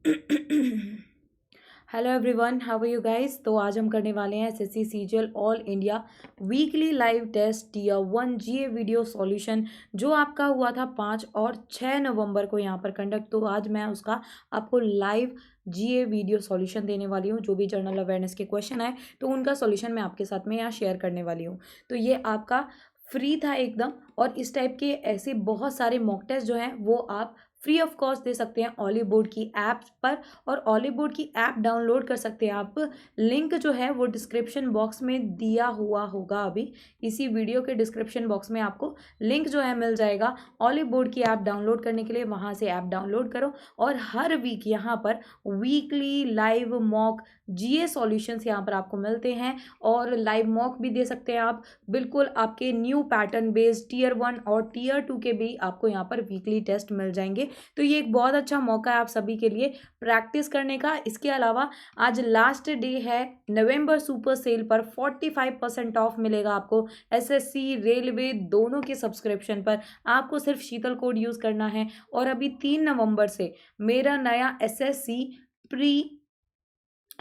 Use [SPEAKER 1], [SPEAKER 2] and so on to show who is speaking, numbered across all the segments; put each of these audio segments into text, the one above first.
[SPEAKER 1] Hello everyone, how are you guys. तो आज हम करने वाले हैं SSC CGL all India weekly live test tier 1 GA video solution, जो आपका हुआ था 5 और 6 नवंबर को यहाँ पर कंडक्ट। तो आज मैं उसका आपको लाइव जीए वीडियो सॉल्यूशन देने वाली हूँ। जो भी जनरल अवेयरनेस के क्वेश्चन आए तो उनका सॉल्यूशन मैं आपके साथ में यहाँ शेयर करने वाली हूँ। तो ये आपका फ्री था एकदम, और इस टाइप के ऐसे बहुत सारे मॉक टेस्ट जो हैं वो आप फ्री ऑफ कॉस्ट दे सकते हैं ऑली बोर्ड की ऐप पर। और ऑली बोर्ड की ऐप डाउनलोड कर सकते हैं आप। लिंक जो है वो डिस्क्रिप्शन बॉक्स में दिया हुआ होगा। अभी इसी वीडियो के डिस्क्रिप्शन बॉक्स में आपको लिंक जो है मिल जाएगा ऑली बोर्ड की ऐप डाउनलोड करने के लिए। वहाँ से ऐप डाउनलोड करो और हर वीक यहाँ पर वीकली लाइव मॉक जीए सॉल्यूशंस यहाँ पर आपको मिलते हैं। और लाइव मॉक भी दे सकते हैं आप, बिल्कुल आपके न्यू पैटर्न बेस्ड टीयर 1 और टीयर 2 के भी आपको यहाँ पर वीकली टेस्ट मिल जाएंगे। तो ये एक बहुत अच्छा मौका है आप सभी के लिए प्रैक्टिस करने का। इसके अलावा आज लास्ट डे है नवंबर सुपर सेल पर 45% ऑफ मिलेगा आपको एसएससी रेलवे दोनों के सब्सक्रिप्शन पर। आपको सिर्फ शीतल कोड यूज़ करना है। और अभी 3 नवंबर से मेरा नया SSC pre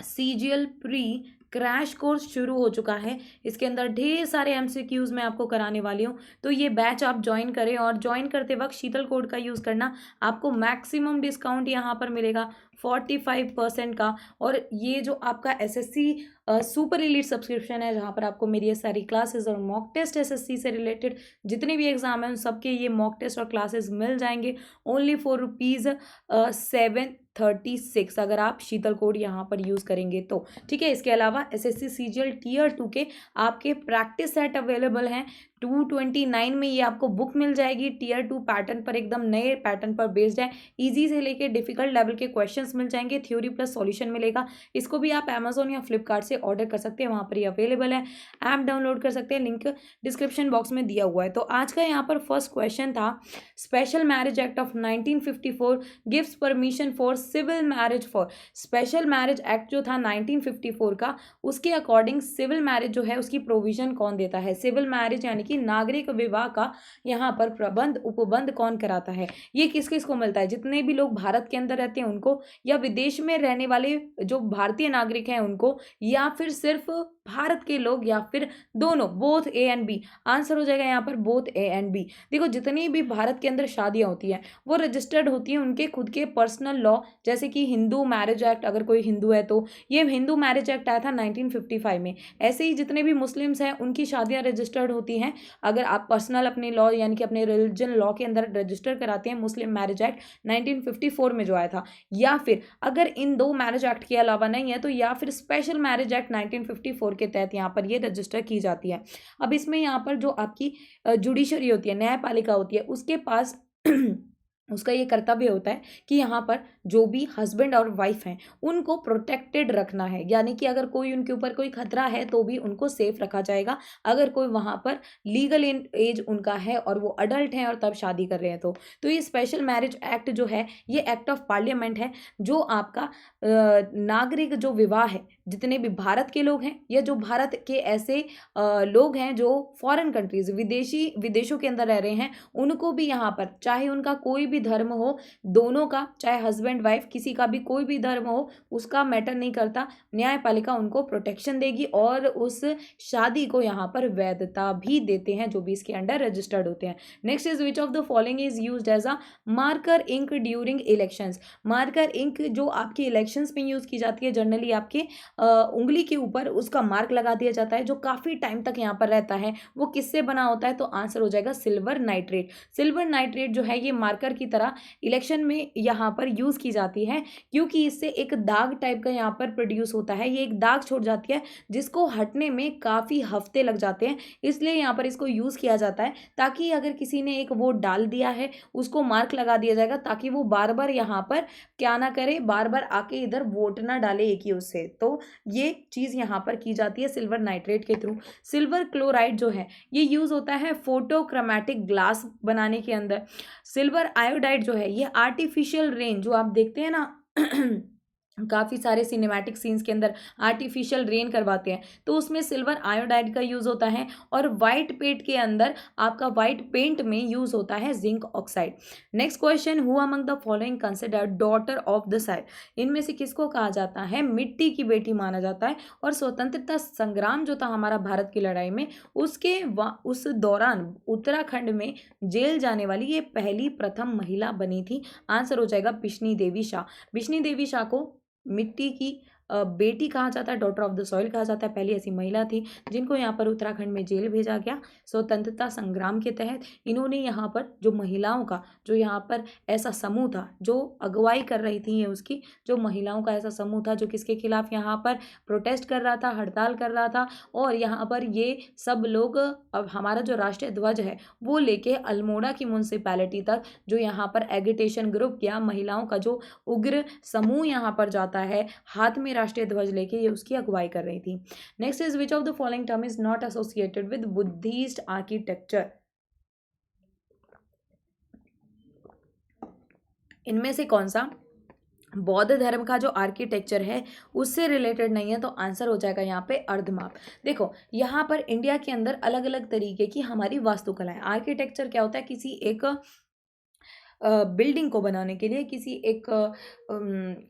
[SPEAKER 1] CGL pre crash course शुरू हो चुका है। इसके अंदर ढेर सारे एमसीक्यूज मैं आपको कराने वाली हूँ। तो ये बैच आप ज्वाइन करें, और ज्वाइन करते वक्त शीतल कोड का यूज़ करना। आपको मैक्सिमम डिस्काउंट यहाँ पर मिलेगा 45% का। और ये जो आपका एसएससी सुपर एलीट सब्सक्रिप्शन है, जहाँ पर आपको मेरी ये सारी क्लासेस और मॉक टेस्ट एसएससी से रिलेटेड जितने भी एग्जाम हैं उन सबके ये मॉक टेस्ट और क्लासेस मिल जाएंगे ओनली फॉर रुपीज़ 736, अगर आप शीतल कोड यहाँ पर यूज़ करेंगे तो। ठीक है। इसके अलावा एसएससी सीजीएल टीयर 2 के आपके प्रैक्टिस सेट अवेलेबल हैं 229 में। ये आपको बुक मिल जाएगी टीयर 2 पैटर्न पर, एकदम नए पैटर्न पर बेस्ड है। इजी से लेके डिफिकल्ट लेवल के क्वेश्चंस मिल जाएंगे, थ्योरी प्लस सॉल्यूशन मिलेगा। इसको भी आप अमेजोन या फ्लिपकार्ट से ऑर्डर कर सकते हैं, वहाँ पर ये अवेलेबल है। ऐप डाउनलोड कर सकते हैं, लिंक डिस्क्रिप्शन बॉक्स में दिया हुआ है। तो आज का यहाँ पर फर्स्ट क्वेश्चन था, special marriage act of 1954 gives permission for civil marriage for. Special marriage act जो था 1954 का, उसके अकॉर्डिंग सिविल मैरिज जो है उसकी प्रोविजन कौन देता है। सिविल मैरिज यानी कि नागरिक विवाह का यहाँ पर प्रबंध उपबंध कौन कराता है। ये किस किस को मिलता है, जितने भी लोग भारत के अंदर रहते हैं उनको, या विदेश में रहने वाले जो भारतीय नागरिक हैं उनको, या फिर सिर्फ भारत के लोग, या फिर दोनों, both A and B. Answer हो जाएगा यहाँ पर बोथ ए एंड बी। देखो, जितनी भी भारत के अंदर शादियां होती हैं वो रजिस्टर्ड होती हैं उनके खुद के पर्सनल लॉ, जैसे कि हिंदू मैरिज एक्ट, अगर कोई हिंदू है तो ये हिंदू मैरिज एक्ट आया था 1955 में। ऐसे ही जितने भी मुस्लिम्स हैं उनकी शादियां रजिस्टर्ड होती हैं। अगर आप पर्सनल अपने लॉ यानी कि अपने रिलीजन लॉ के अंदर रजिस्टर कराते हैं, मुस्लिम मैरिज एक्ट 1954 में जो आया था, या फिर अगर इन दो मैरिज एक्ट के अलावा नहीं है तो या फिर स्पेशल मैरिज एक्ट 1954 के तहत यहाँ पर ये रजिस्टर की जाती है। अब इसमें यहाँ पर जो आपकी जुडिशरी होती है, न्यायपालिका होती है, उसके पास उसका ये कर्तव्य होता है कि यहाँ पर जो भी हस्बैंड और वाइफ हैं उनको प्रोटेक्टेड रखना है। यानी कि अगर कोई उनके ऊपर कोई खतरा है तो भी उनको सेफ रखा जाएगा। अगर कोई वहाँ पर लीगल एज उनका है और वो अडल्ट हैं और तब शादी कर रहे हैं तो ये स्पेशल मैरिज एक्ट जो है ये एक्ट ऑफ पार्लियामेंट है, जो आपका नागरिक जो विवाह है, जितने भी भारत के लोग हैं या जो भारत के ऐसे लोग हैं जो फॉरेन कंट्रीज विदेशों के अंदर रह रहे हैं, उनको भी यहाँ पर चाहे उनका कोई भी धर्म हो, दोनों का, चाहे हस्बैंड वाइफ, किसी का भी कोई भी धर्म हो, उसका मैटर नहीं करता, न्यायपालिका उनको प्रोटेक्शन देगी और उस शादी को यहाँ पर वैधता भी देते हैं जो भी इसके अंडर रजिस्टर्ड होते हैं। Next is which of the following is used as a marker ink during elections. Marker ink जो आपकी इलेक्शंस में यूज की जाती है, जनरली आपके उंगली के ऊपर उसका मार्क लगा दिया जाता है जो काफी टाइम तक यहाँ पर रहता है। वो किससे बना होता है, तो आंसर हो जाएगा सिल्वर नाइट्रेट। सिल्वर नाइट्रेट जो है ये मार्कर की तरह इलेक्शन में यहाँ पर यूज की जाती है, क्योंकि इससे एक दाग टाइप का यहाँ पर प्रोड्यूस होता है। ये एक दाग छोड़ जाती है जिसको हटने में काफी हफ्ते लग जाते हैं, इसलिए यहाँ पर इसको यूज किया जाता है, ताकि अगर किसी ने एक वोट डाल दिया है उसको मार्क लगा दिया जाएगा, ताकि वो बार बार यहाँ पर क्या ना करे, बार बार आके इधर वोट ना डाले एक ही उससे। तो ये चीज यहाँ पर की जाती है सिल्वर नाइट्रेट के थ्रू। सिल्वर क्लोराइड जो है ये यूज होता है फोटोक्रोमैटिक ग्लास बनाने के अंदर। सिल्वर आयोडाइड जो है ये आर्टिफिशियल रेन जो आप देखते हैं ना काफ़ी सारे सिनेमैटिक सीन्स के अंदर आर्टिफिशियल रेन करवाते हैं, तो उसमें सिल्वर आयोडाइड का यूज़ होता है। और वाइट पेंट के अंदर आपका वाइट पेंट में यूज़ होता है zinc oxide. Next question, who among the following considered daughter of the soil? इनमें से किसको कहा जाता है मिट्टी की बेटी माना जाता है? और स्वतंत्रता संग्राम जो था हमारा भारत की लड़ाई में, उस दौरान उत्तराखंड में जेल जाने वाली ये पहली प्रथम महिला बनी थी। आंसर हो जाएगा बिश्नी देवी शाह। बिश्नी देवी शाह को मिट्टी की बेटी कहा जाता है, डॉटर ऑफ द सॉइल कहा जाता है। पहली ऐसी महिला थी जिनको यहाँ पर उत्तराखंड में जेल भेजा गया स्वतंत्रता संग्राम के तहत। इन्होंने यहाँ पर जो महिलाओं का जो यहाँ पर ऐसा समूह था जो अगुवाई कर रही थी, ये उसकी जो महिलाओं का ऐसा समूह था जो किसके खिलाफ यहाँ पर प्रोटेस्ट कर रहा था, हड़ताल कर रहा था। और यहाँ पर ये सब लोग अब हमारा जो राष्ट्रीय ध्वज है वो लेके अल्मोड़ा की म्यूनसिपैलिटी तक जो यहाँ पर एगिटेशन ग्रुप किया, महिलाओं का जो उग्र समूह यहाँ पर जाता है हाथ में राष्ट्रीय ध्वज लेके, ये उसकी अगुवाई कर रही थी। Next is which of the following term is not associated with Buddhist architecture? इनमें से कौन सा बौद्ध धर्म का जो आर्किटेक्चर है उससे रिलेटेड नहीं है? तो आंसर हो जाएगा यहाँ पे अर्धमाप। देखो यहाँ पर इंडिया के अंदर अलग अलग तरीके की हमारी वास्तुकला है। आर्किटेक्चर क्या होता है? किसी एक बिल्डिंग को बनाने के लिए, किसी एक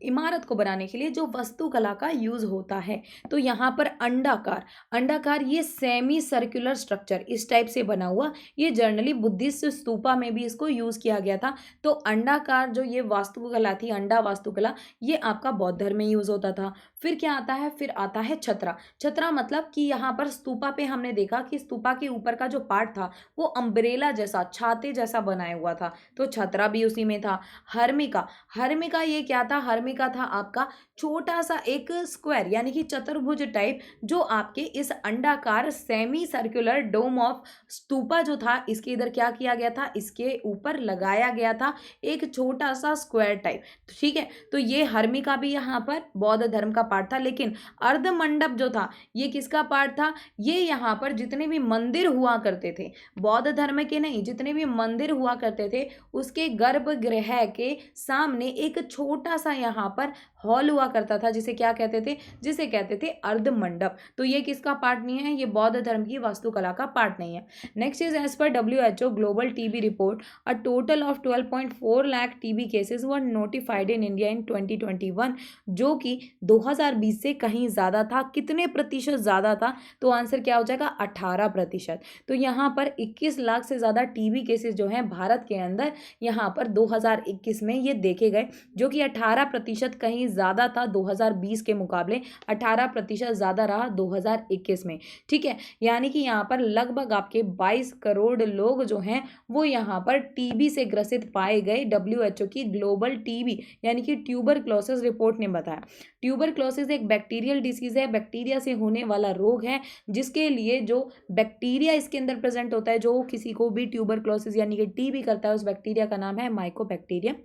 [SPEAKER 1] इमारत को बनाने के लिए जो वास्तुकला का यूज़ होता है। तो यहाँ पर अंडाकार ये सेमी सर्कुलर स्ट्रक्चर इस टाइप से बना हुआ, ये जनरली बुद्धिस्ट स्तूपा में भी इसको यूज़ किया गया था। तो अंडाकार जो ये वास्तुकला थी, अंडा वास्तुकला, ये आपका बौद्ध धर्म में यूज़ होता था। फिर क्या आता है? फिर आता है छत्रा। छत्रा मतलब कि यहाँ पर स्तूपा पे हमने देखा कि स्तूपा के ऊपर का जो पार्ट था वो अम्ब्रेला जैसा, छाते जैसा बनाया हुआ था, तो छत्रा भी उसी में था। हर्मिका ये क्या था? हर्मिका था आपका छोटा सा एक स्क्वायर यानी कि चतुर्भुज टाइप, जो आपके इस अंडाकार semi circular dome of stupa जो था इसके इधर क्या किया गया था? इसके ऊपर लगाया गया था एक छोटा सा स्क्वायर टाइप। ठीक है, तो ये हर्मिका भी यहाँ पर बौद्ध धर्म का पार्ट था। लेकिन अर्ध मंडप जो था ये किसका पार्ट था? ये यहाँ पर जितने भी मंदिर हुआ करते थे, बौद्ध धर्म के नहीं, जितने भी मंदिर हुआ करते थे उसके गर्भगृह के सामने एक छोटा सा यहाँ पर हॉल हुआ करता था, जिसे क्या कहते थे? जिसे कहते थे अर्ध मंडप। तो ये किसका पार्ट नहीं है? ये बौद्ध धर्म की वास्तुकला का पार्ट नहीं है। Next is as per WHO global TB report, a total of 12.4 lakh TB cases were notified in India in 2021, जो कि 2020 से कहीं ज़्यादा था। कितने प्रतिशत ज़्यादा था? तो आंसर क्या हो जाएगा? 18%। तो यहाँ पर 21 लाख से ज़्यादा टीबी केसेस जो हैं भारत के अंदर यहाँ पर 2021 में ये देखे गए, जो कि 18% कहीं ज़्यादा था 2020 के मुकाबले, 18% ज़्यादा रहा 2021 में। ठीक है, यानी कि यहाँ पर लगभग आपके 22 करोड़ लोग जो हैं वो यहाँ पर टीबी से ग्रसित पाए गए। WHO की ग्लोबल टीबी यानी कि ट्यूबरक्लोसिस रिपोर्ट ने बताया। ट्यूबरक्लोसिस एक बैक्टीरियल डिसीज है, बैक्टीरिया से होने वाला रोग है, जिसके लिए जो बैक्टीरिया इसके अंदर प्रेजेंट होता है, जो किसी को भी ट्यूबरक्लोसिस यानी कि टीबी करता है, उस बैक्टीरिया का नाम है माइकोबैक्टीरियम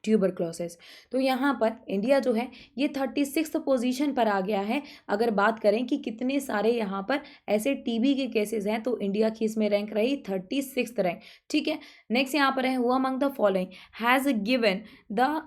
[SPEAKER 1] ट्यूबरक्लोसिस। तो यहाँ पर इंडिया जो है ये 36th पोजीशन पर आ गया है। अगर बात करें कि कितने सारे यहाँ पर ऐसे टीबी के केसेस हैं, तो इंडिया की इसमें रैंक रही 36th रैंक। ठीक है, नेक्स्ट यहाँ पर है, who among the following has given the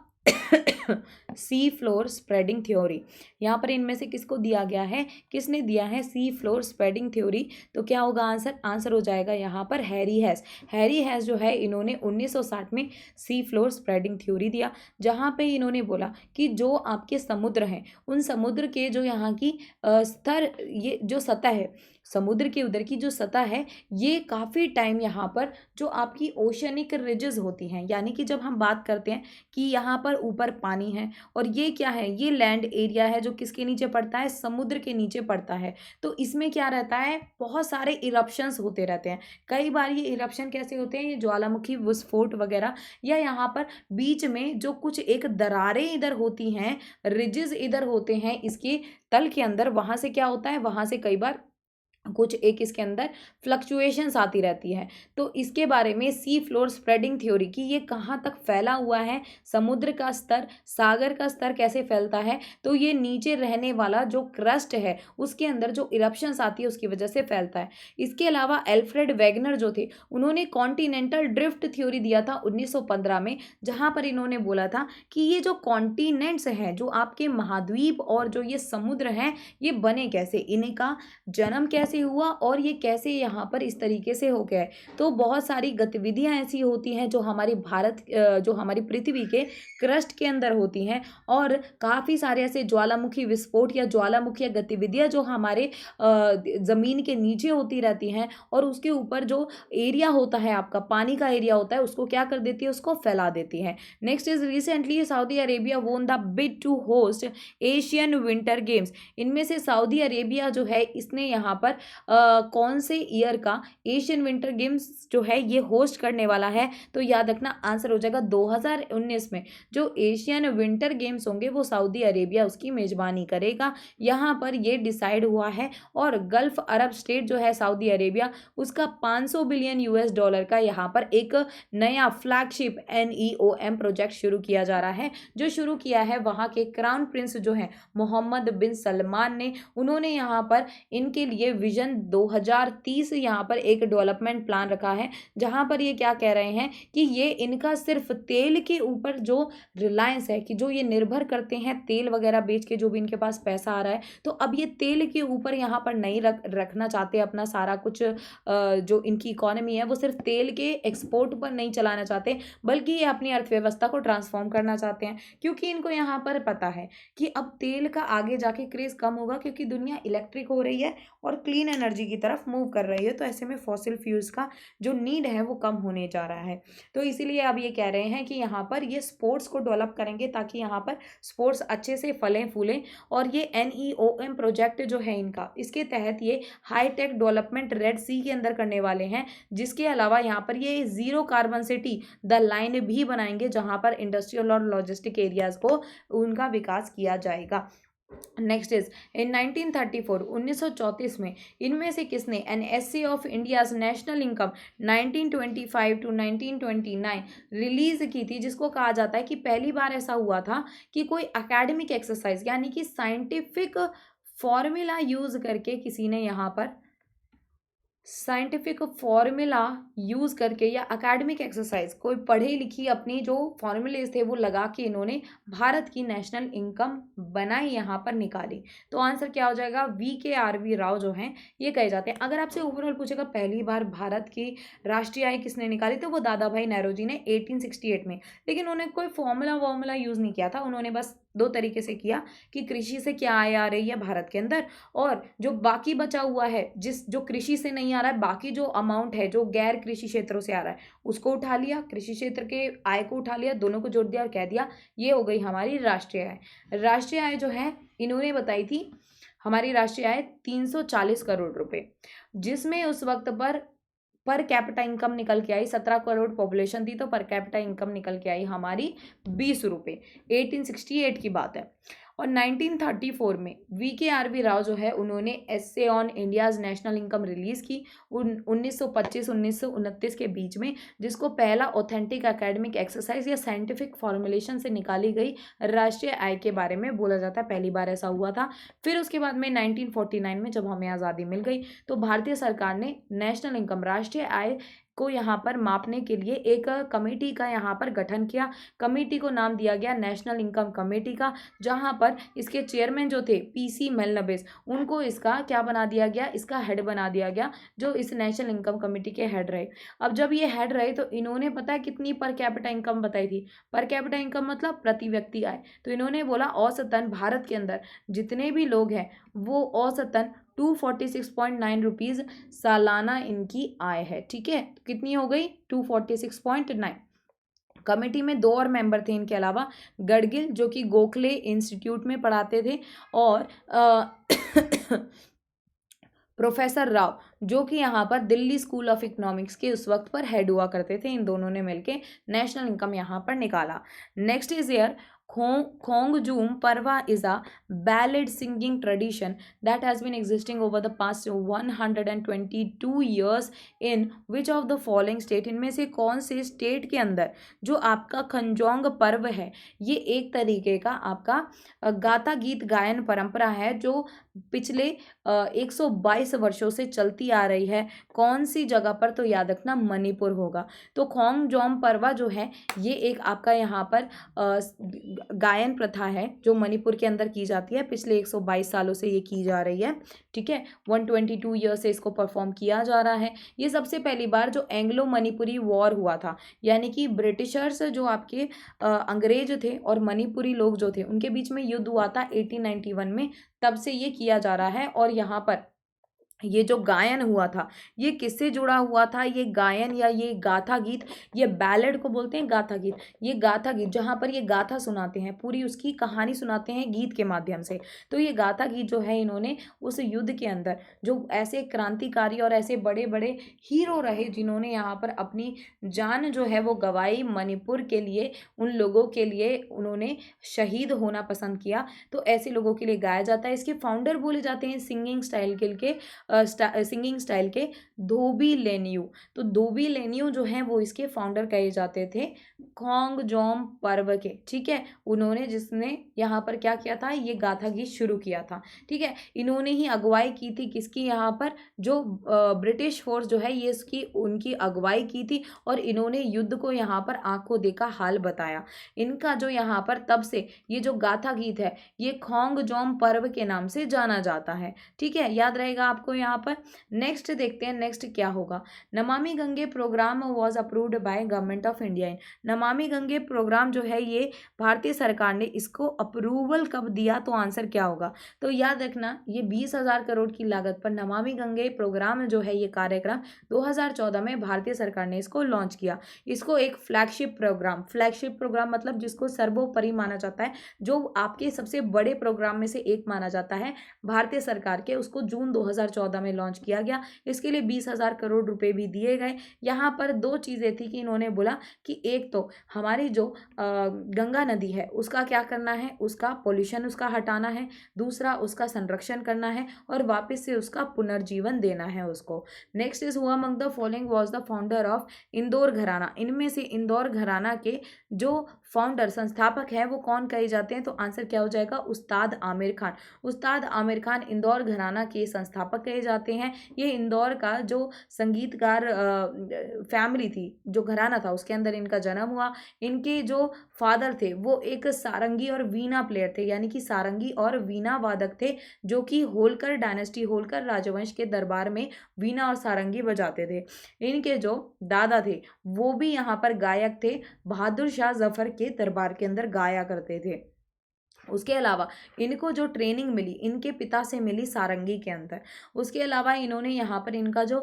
[SPEAKER 1] sea floor spreading theory? यहाँ पर इनमें से किसको दिया गया है? किसने दिया है सी फ्लोर स्प्रेडिंग थ्योरी? तो क्या होगा आंसर? आंसर हो जाएगा यहाँ पर हैरी हैस। हैरी हैस जो है इन्होंने 1960 में सी फ्लोर स्प्रेडिंग थ्योरी दिया, जहाँ पे इन्होंने बोला कि जो आपके समुद्र हैं उन समुद्र के जो यहाँ की स्तर, ये जो सतह है समुद्र के उधर की जो सतह है, ये काफ़ी टाइम यहाँ पर जो आपकी ओशनिक रिजेस होती हैं, यानी कि जब हम बात करते हैं कि यहाँ पर ऊपर पानी है और ये क्या है? ये लैंड एरिया है जो किसके नीचे पड़ता है? समुद्र के नीचे पड़ता है। तो इसमें क्या रहता है? बहुत सारे इरप्शंस होते रहते हैं। कई बार ये इरप्शन कैसे होते हैं? ये ज्वालामुखी विस्फोट वगैरह, या यहाँ पर बीच में जो कुछ एक दरारें इधर होती हैं, रिजेस इधर होते हैं इसके तल के अंदर, वहाँ से क्या होता है? वहाँ से कई बार कुछ एक इसके अंदर फ्लक्चुएशंस आती रहती है। तो इसके बारे में सी फ्लोर स्प्रेडिंग थ्योरी की ये कहाँ तक फैला हुआ है, समुद्र का स्तर, सागर का स्तर कैसे फैलता है, तो ये नीचे रहने वाला जो क्रस्ट है उसके अंदर जो इरप्शंस आती है उसकी वजह से फैलता है। इसके अलावा एल्फ्रेड वेगनर जो थे उन्होंने कॉन्टिनेंटल ड्रिफ्ट थ्योरी दिया था 1915 में, जहाँ पर इन्होंने बोला था कि ये जो कॉन्टिनेंट्स हैं, जो आपके महाद्वीप और जो ये समुद्र हैं, ये बने कैसे, इनका जन्म कैसे हुआ और ये कैसे यहाँ पर इस तरीके से हो गया है। तो बहुत सारी गतिविधियाँ ऐसी होती हैं जो हमारी जो हमारी पृथ्वी के क्रस्ट के अंदर होती हैं, और काफ़ी सारे ऐसे ज्वालामुखी विस्फोट या ज्वालामुखी गतिविधियाँ जो हमारे ज़मीन के नीचे होती रहती हैं, और उसके ऊपर जो एरिया होता है, आपका पानी का एरिया होता है, उसको क्या कर देती है, उसको फैला देती है। Next is recently Saudi Arabia won the bid to host Asian winter games. इनमें से सऊदी अरेबिया जो है इसने यहाँ पर कौन से ईयर का एशियन विंटर गेम्स जो है ये होस्ट करने वाला है, तो याद रखना आंसर हो जाएगा 2019 में जो एशियन विंटर गेम्स होंगे वो सऊदी अरेबिया उसकी मेजबानी करेगा, यहाँ पर ये डिसाइड हुआ है। और गल्फ अरब स्टेट जो है सऊदी अरेबिया, उसका 500 बिलियन यूएस डॉलर का यहाँ पर एक नया फ्लैगशिप NEOM प्रोजेक्ट शुरू किया जा रहा है, जो शुरू किया है वहाँ के क्राउन प्रिंस जो है मोहम्मद बिन सलमान ने। उन्होंने यहाँ पर इनके लिए विजन 2030 यहाँ पर एक डेवलपमेंट प्लान रखा है, जहाँ पर ये क्या कह रहे हैं कि ये इनका सिर्फ तेल के ऊपर जो रिलायंस है, कि जो ये निर्भर करते हैं तेल वगैरह बेच के, जो भी इनके पास पैसा आ रहा है, तो अब ये तेल के ऊपर यहाँ पर नहीं रखना चाहते अपना सारा कुछ। जो इनकी इकोनॉमी है वो सिर्फ तेल के एक्सपोर्ट पर नहीं चलाना चाहते, बल्कि ये अपनी अर्थव्यवस्था को ट्रांसफॉर्म करना चाहते हैं, क्योंकि इनको यहाँ पर पता है कि अब तेल का आगे जाके क्रेज कम होगा, क्योंकि दुनिया इलेक्ट्रिक हो रही है और क्लीन एनर्जी की तरफ मूव कर रही है। तो ऐसे में फॉसिल फ्यूल्स का जो नीड है वो कम होने जा रहा है। तो इसीलिए अब ये कह रहे हैं कि यहाँ पर ये स्पोर्ट्स को डेवलप करेंगे ताकि यहाँ पर स्पोर्ट्स अच्छे से फलें फूलें। और ये NEOM प्रोजेक्ट जो है इनका, इसके तहत ये हाईटेक डेवलपमेंट रेड सी के अंदर करने वाले हैं, जिसके अलावा यहाँ पर ये zero carbon city the line भी बनाएंगे, जहाँ पर इंडस्ट्रियल और लॉजिस्टिक एरियाज को उनका विकास किया जाएगा। नेक्स्ट इज इन 1934 1934 में इनमें से किसने NSA of India's national income 1925 to 1929 release की थी, जिसको कहा जाता है कि पहली बार ऐसा हुआ था कि कोई एकेडमिक एक्सरसाइज यानी कि साइंटिफिक फॉर्मूला यूज करके किसी ने यहाँ पर साइंटिफिक फॉर्मूला यूज़ करके या एकेडमिक एक्सरसाइज कोई पढ़े लिखी अपनी जो फॉर्मूलेज थे वो लगा के इन्होंने भारत की नेशनल इनकम बनाई, यहाँ पर निकाली। तो आंसर क्या हो जाएगा, VKRV राव जो हैं ये कहे जाते हैं। अगर आपसे ओवरऑल पूछेगा पहली बार भारत की राष्ट्रीय आय किसने निकाली, तो वो दादा भाई नेहरू जी ने 1868 में। लेकिन उन्होंने कोई फॉर्मूला यूज़ नहीं किया था, उन्होंने बस दो तरीके से किया कि कृषि से क्या आय आ रही है भारत के अंदर, और जो बाकी बचा हुआ है जो कृषि से नहीं आ रहा है, बाकी जो अमाउंट है जो गैर कृषि क्षेत्रों से आ रहा है उसको उठा लिया, कृषि क्षेत्र के आय को उठा लिया, दोनों को जोड़ दिया और कह दिया ये हो गई हमारी राष्ट्रीय आय। राष्ट्रीय आय जो है इन्होंने बताई थी हमारी राष्ट्रीय आय 340 करोड़ रुपए, जिसमें उस वक्त पर कैपिटा इनकम निकल के आई, 17 करोड़ पॉपुलेशन थी तो पर कैपिटा इनकम निकल के आई हमारी 20 रुपये। 1868 की बात है। और 1934 में VKRV राव जो है उन्होंने essay on India's national income release की 1925-1929 के बीच में, जिसको पहला ऑथेंटिक एकेडमिक एक्सरसाइज या साइंटिफिक फॉर्मुलेशन से निकाली गई राष्ट्रीय आय के बारे में बोला जाता है, पहली बार ऐसा हुआ था। फिर उसके बाद में 1949 में जब हमें आज़ादी मिल गई तो भारतीय सरकार ने नेशनल इनकम राष्ट्रीय आय को यहाँ पर मापने के लिए एक कमेटी का यहाँ पर गठन किया। कमेटी को नाम दिया गया नेशनल इनकम कमेटी का, जहाँ पर इसके चेयरमैन जो थे PC मेलनबेस, उनको इसका क्या बना दिया गया, इसका हेड बना दिया गया, जो इस नेशनल इनकम कमेटी के हेड रहे। अब जब ये हेड रहे तो इन्होंने पता है कितनी पर कैपिटा इनकम बताई थी, पर कैपिटा इनकम मतलब प्रति व्यक्ति आय। तो इन्होंने बोला औसतन भारत के अंदर जितने भी लोग हैं वो औसतन 246.9 रुपीज़ सालाना इनकी आय है। ठीक है, कितनी हो गई 246.9। कमेटी में 2 और मेंबर थे इनके अलावा, गडगिल जो कि गोखले इंस्टीट्यूट में पढ़ाते थे, और प्रोफेसर राव जो कि यहाँ पर दिल्ली स्कूल ऑफ इकोनॉमिक्स के उस वक्त पर हेड हुआ करते थे। इन दोनों ने मिलके नेशनल इनकम यहाँ पर निकाला। Next is year Khongjum Parva is a ballad singing tradition that has been existing over the past 122 years in which of the following state, इनमें से कौन से स्टेट के अंदर जो आपका खंजोंग पर्व है ये एक तरीके का आपका गाथा गीत गायन परंपरा है जो पिछले 122 वर्षों से चलती आ रही है। कौन सी जगह पर, तो याद रखना मणिपुर होगा। तो खोंगजोम पर्वा जो है ये एक आपका यहाँ पर गायन प्रथा है जो मणिपुर के अंदर की जाती है, पिछले 122 सालों से ये की जा रही है। ठीक है, 122 ईयर से इसको परफॉर्म किया जा रहा है। ये सबसे पहली बार जो एंग्लो मणिपुरी वॉर हुआ था, यानी कि ब्रिटिशर्स जो आपके अंग्रेज थे और मणिपुरी लोग जो थे उनके बीच में युद्ध हुआ था 1891 में, तब से ये किया जा रहा है। और यहाँ पर ये जो गायन हुआ था ये किससे जुड़ा हुआ था, ये गायन या ये गाथा गीत, ये बैलेड को बोलते हैं गाथा गीत। ये गाथा गीत जहाँ पर ये गाथा सुनाते हैं, पूरी उसकी कहानी सुनाते हैं गीत के माध्यम से। तो ये गाथा गीत जो है इन्होंने उस युद्ध के अंदर जो ऐसे क्रांतिकारी और ऐसे बड़े बड़े हीरो रहे जिन्होंने यहाँ पर अपनी जान जो है वो गवाई मणिपुर के लिए, उन लोगों के लिए उन्होंने शहीद होना पसंद किया, तो ऐसे लोगों के लिए गाया जाता है। इसके फाउंडर बोले जाते हैं सिंगिंग स्टाइल के सिंगिंग स्टाइल के धोबी लेनियू। तो धोबी लेनियू जो हैं वो इसके फाउंडर कहे जाते थे खोंगजोम पर्व के। ठीक है, उन्होंने जिसने यहाँ पर क्या किया था, ये गाथा गीत शुरू किया था। ठीक है, इन्होंने ही अगुवाई की थी किसकी, यहाँ पर जो ब्रिटिश फोर्स जो है ये इसकी उनकी अगुवाई की थी और इन्होंने युद्ध को यहाँ पर आंखों देखा हाल बताया। इनका जो यहाँ पर तब से ये जो गाथा गीत है ये खोंगजोम पर्व के नाम से जाना जाता है। ठीक है, याद रहेगा आपको यहाँ पर। नेक्स्ट देखते हैं, नेक्स्ट क्या होगा। Namami Gange program was approved by government of India. Namami Gange programme जो है ये भारतीय सरकार ने इसको अप्रूवल कब दिया, तो आंसर क्या होगा। तो याद रखना ये 20,000 करोड़ की लागत पर नमामि गंगे प्रोग्राम जो है ये कार्यक्रम 2014 में भारतीय सरकार ने इसको लॉन्च किया। इसको एक फ्लैगशिप प्रोग्राम मतलब जिसको सर्वोपरि माना जाता है, जो आपके सबसे बड़े प्रोग्राम में से एक माना जाता है भारतीय सरकार के, उसको जून 2014 में लॉन्च किया गया। इसके लिए 20,000 करोड़ रुपए भी दिए गए। यहाँ पर दो चीज़ें थी कि इन्होंने बोला कि एक तो हमारी जो गंगा नदी है उसका क्या करना है, उसका पोल्यूशन उसका हटाना है, दूसरा उसका संरक्षण करना है और वापस से उसका पुनर्जीवन देना है उसको। Next is who among the following was the founder of Indore घराना। इनमें से इंदौर घराना के जो फाउंडर संस्थापक है वो कौन कहे जाते हैं, तो आंसर क्या हो जाएगा, उस्ताद आमिर खान। उस्ताद आमिर खान इंदौर घराना के संस्थापक कहे जाते हैं। ये इंदौर का जो संगीतकार फैमिली थी, जो घराना था उसके अंदर इनका जन्म हुआ। इनके जो फादर थे वो एक सारंगी और वीणा प्लेयर थे, यानी कि सारंगी और वीणा वादक थे, जो कि होलकर डायनेस्टी होलकर राजवंश के दरबार में वीणा और सारंगी बजाते थे। इनके जो दादा थे वो भी यहाँ पर गायक थे, बहादुर शाह जफर के दरबार के अंदर गाया करते थे। उसके अलावा इनको जो ट्रेनिंग मिली इनके पिता से मिली सारंगी के अंदर। उसके अलावा इन्होंने यहाँ पर इनका जो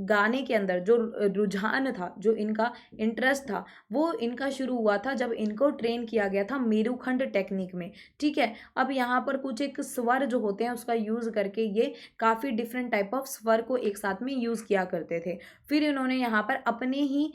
[SPEAKER 1] गाने के अंदर जो रुझान था, जो इनका इंटरेस्ट था, वो इनका शुरू हुआ था जब इनको ट्रेन किया गया था मेरुखंड टेक्निक में। ठीक है, अब यहाँ पर कुछ एक स्वर जो होते हैं उसका यूज़ करके ये काफ़ी डिफरेंट टाइप ऑफ स्वर को एक साथ में यूज़ किया करते थे। फिर इन्होंने यहाँ पर अपने ही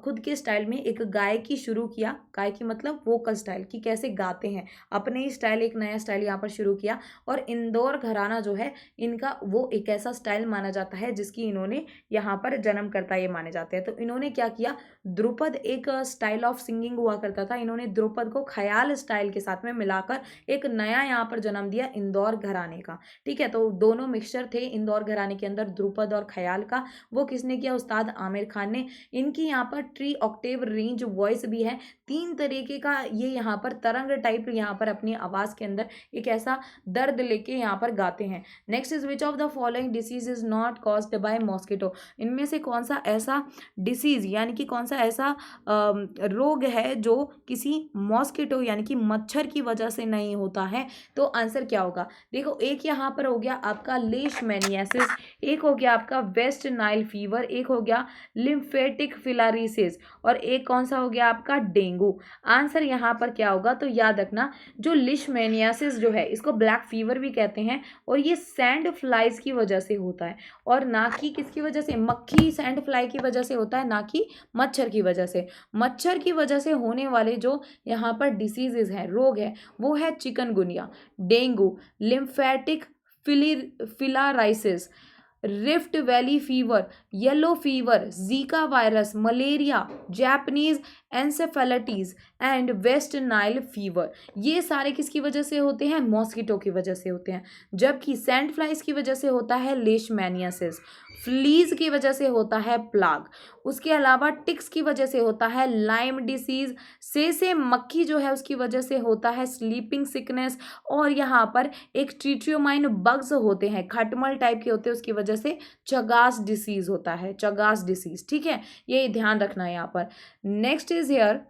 [SPEAKER 1] खुद के स्टाइल में एक गायकी शुरू किया। गायकी मतलब वोकल स्टाइल की कैसे गाते हैं, अपने ही स्टाइल, एक नया स्टाइल यहाँ पर शुरू किया। और इंदौर घराना जो है इनका वो एक ऐसा स्टाइल माना जाता है जिसकी इन्होंने यहाँ पर जन्मकर्ता ये माने जाते हैं। तो इन्होंने क्या किया, ध्रुपद एक स्टाइल ऑफ सिंगिंग हुआ करता था, इन्होंने ध्रुपद को ख्याल स्टाइल के साथ में मिलाकर एक नया यहाँ पर जन्म दिया इंदौर घराने का। ठीक है, तो दोनों मिक्सचर थे इंदौर घराने के अंदर, ध्रुपद और ख्याल का। वो किसने किया, उस्ताद आमिर खान ने। इनकी यहाँ पर ट्री ऑक्टेव रेंज वॉइस भी है, 3 तरीके का ये यहाँ पर तरंग टाइप यहाँ पर अपनी आवाज़ के अंदर एक ऐसा दर्द लेके यहाँ पर गाते हैं। Next is which of the following disease is not caused by mosquito. इनमें से कौन सा ऐसा डिसीज यानी कि कौन सा ऐसा रोग है जो किसी मॉस्किटो यानी कि मच्छर की वजह से नहीं होता है, तो आंसर क्या होगा। देखो, एक यहाँ पर हो गया आपका लेशमैनियासिस, एक हो गया आपका वेस्ट नाइल फीवर, एक हो गया लिम्फेटिक फिलारिसिस और एक कौन सा हो गया आपका डेंगू। आंसर यहाँ पर क्या होगा तो याद रखना, जो लिशमैनियासिस जो है इसको ब्लैक फीवर भी कहते हैं, और ये सैंड फ्लाइज की वजह से होता है, और ना कि किसकी वजह से, मक्खी सैंड फ्लाई की वजह से होता है, ना कि मच्छर की वजह से। मच्छर की वजह से होने वाले जो यहाँ पर डिसीजेज हैं, रोग है, वो है chikungunya, dengue, lymphatic filariasis, rift valley fever, yellow fever, Zika virus, malaria, Japanese encephalitis and West Nile fever. ये सारे किसकी वजह से होते हैं, मॉस्किटो की वजह से होते हैं। जबकि सैंड फ्लाइज की वजह से होता है लेशमैनियासिस, फ्लीज की वजह से होता है प्लाग, उसके अलावा टिक्स की वजह से होता है लाइम डिसीज, से मक्खी जो है उसकी वजह से होता है स्लीपिंग सिकनेस, और यहाँ पर एक ट्रिटियोमाइन बग्स होते हैं, खटमल टाइप के होते हैं, उसकी वजह से चगास डिसीज होता है, चगास डिसीज। ठीक है, ये ध्यान रखना है यहाँ पर। Next is here,